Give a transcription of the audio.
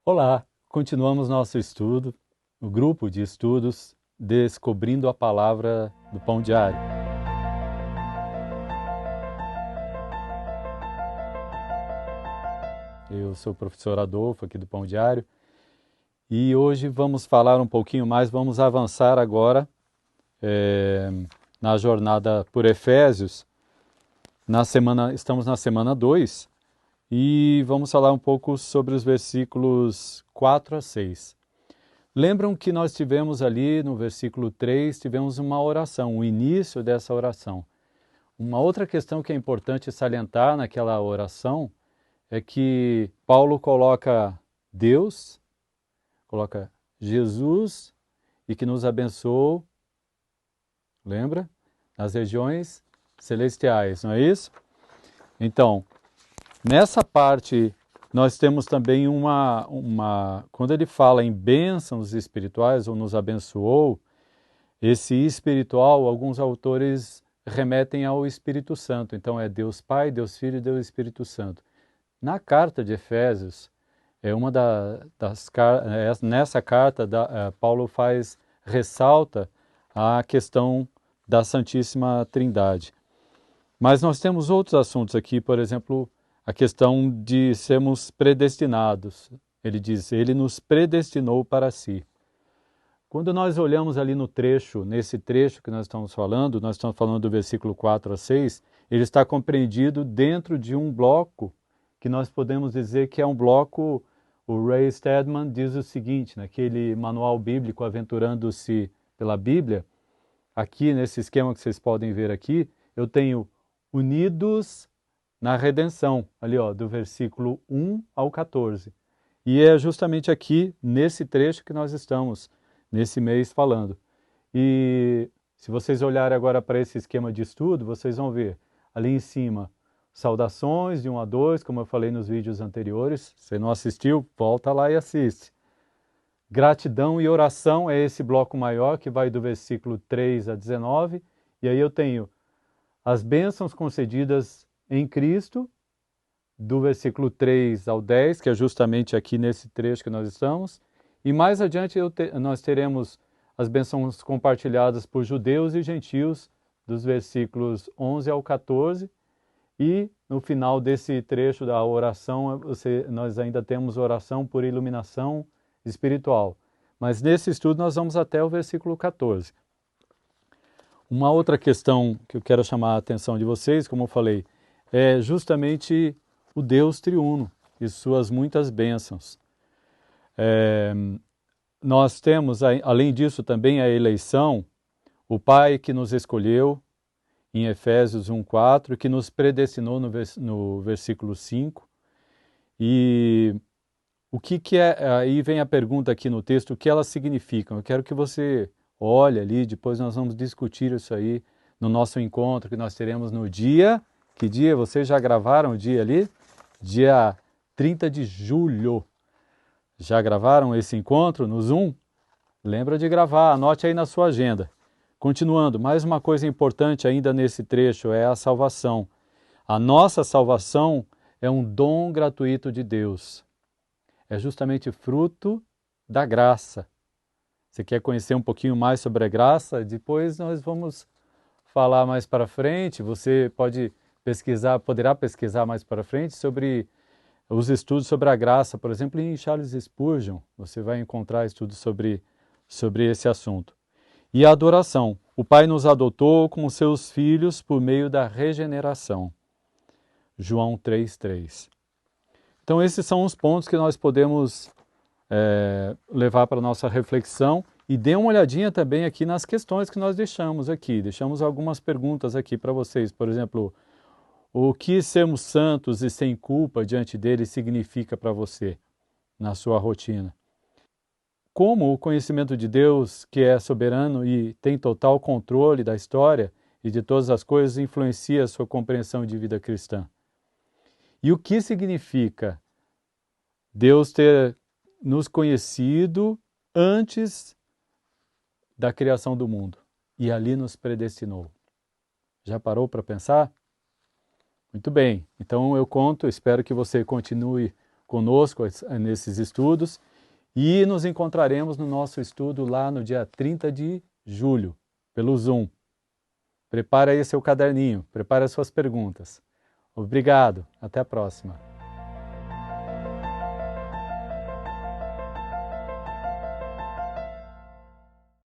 Olá, continuamos nosso estudo, o grupo de estudos Descobrindo a Palavra do Pão Diário. Eu sou o professor Adolfo aqui do Pão Diário e hoje vamos falar um pouquinho mais, vamos avançar agora na jornada por Efésios. Estamos na semana 2 e vamos falar um pouco sobre os versículos 4 a 6. Lembram que nós tivemos ali no versículo 3, tivemos uma oração, o início dessa oração. Uma outra questão que é importante salientar naquela oração é que Paulo coloca Deus, coloca Jesus e que nos abençoou, lembra? Nas regiões celestiais, não é isso? Então, nessa parte nós temos também quando ele fala em bênçãos espirituais ou nos abençoou, esse espiritual, alguns autores remetem ao Espírito Santo. Então é Deus Pai, Deus Filho e Deus Espírito Santo. Na carta de Efésios, nessa carta Paulo ressalta a questão da Santíssima Trindade. Mas nós temos outros assuntos aqui, por exemplo, a questão de sermos predestinados. Ele diz, ele nos predestinou para si. Quando nós olhamos ali nesse trecho que nós estamos falando do versículo 4 a 6, ele está compreendido dentro de um bloco que nós podemos dizer que é um bloco, o Ray Stedman diz o seguinte, naquele manual bíblico Aventurando-se pela Bíblia, aqui nesse esquema que vocês podem ver aqui, eu tenho unidos na redenção, ali ó, do versículo 1 ao 14. E é justamente aqui, nesse trecho que nós estamos nesse mês falando. E se vocês olharem agora para esse esquema de estudo, vocês vão ver ali em cima saudações de 1 a 2, como eu falei nos vídeos anteriores. Se você não assistiu, volta lá e assiste. Gratidão e oração é esse bloco maior que vai do versículo 3 a 19. E aí eu tenho as bênçãos concedidas em Cristo, do versículo 3 ao 10, que é justamente aqui nesse trecho que nós estamos. E mais adiante nós teremos as bênçãos compartilhadas por judeus e gentios, dos versículos 11 ao 14. E no final desse trecho da oração, nós ainda temos oração por iluminação espiritual. Mas nesse estudo nós vamos até o versículo 14. Uma outra questão que eu quero chamar a atenção de vocês, como eu falei, é justamente o Deus triuno e suas muitas bênçãos. Nós temos, além disso, também a eleição, o Pai que nos escolheu, em Efésios 1:4, que nos predestinou no versículo 5. E o que é, aí vem a pergunta aqui no texto, o que elas significam? Eu quero que você olhe ali, depois nós vamos discutir isso aí no nosso encontro que nós teremos no dia, que dia? Vocês já gravaram o dia ali? Dia 30 de julho. Já gravaram esse encontro no Zoom? Lembra de gravar, anote aí na sua agenda. Continuando, mais uma coisa importante ainda nesse trecho é a salvação. A nossa salvação é um dom gratuito de Deus. É justamente fruto da graça. Você quer conhecer um pouquinho mais sobre a graça? Depois nós vamos falar mais para frente. Você poderá pesquisar mais para frente sobre os estudos sobre a graça, por exemplo, em Charles Spurgeon, você vai encontrar estudos sobre esse assunto. E a adoração. O Pai nos adotou como seus filhos por meio da regeneração. João 3:3. Então esses são os pontos que nós podemos levar para a nossa reflexão e dê uma olhadinha também aqui nas questões que nós deixamos aqui. Deixamos algumas perguntas aqui para vocês, por exemplo, o que sermos santos e sem culpa diante dele significa para você, na sua rotina? Como o conhecimento de Deus, que é soberano e tem total controle da história e de todas as coisas, influencia a sua compreensão de vida cristã? E o que significa Deus ter nos conhecido antes da criação do mundo e ali nos predestinou? Já parou para pensar? Muito bem, então eu espero que você continue conosco nesses estudos e nos encontraremos no nosso estudo lá no dia 30 de julho, pelo Zoom. Prepare aí seu caderninho, prepare as suas perguntas. Obrigado, até a próxima.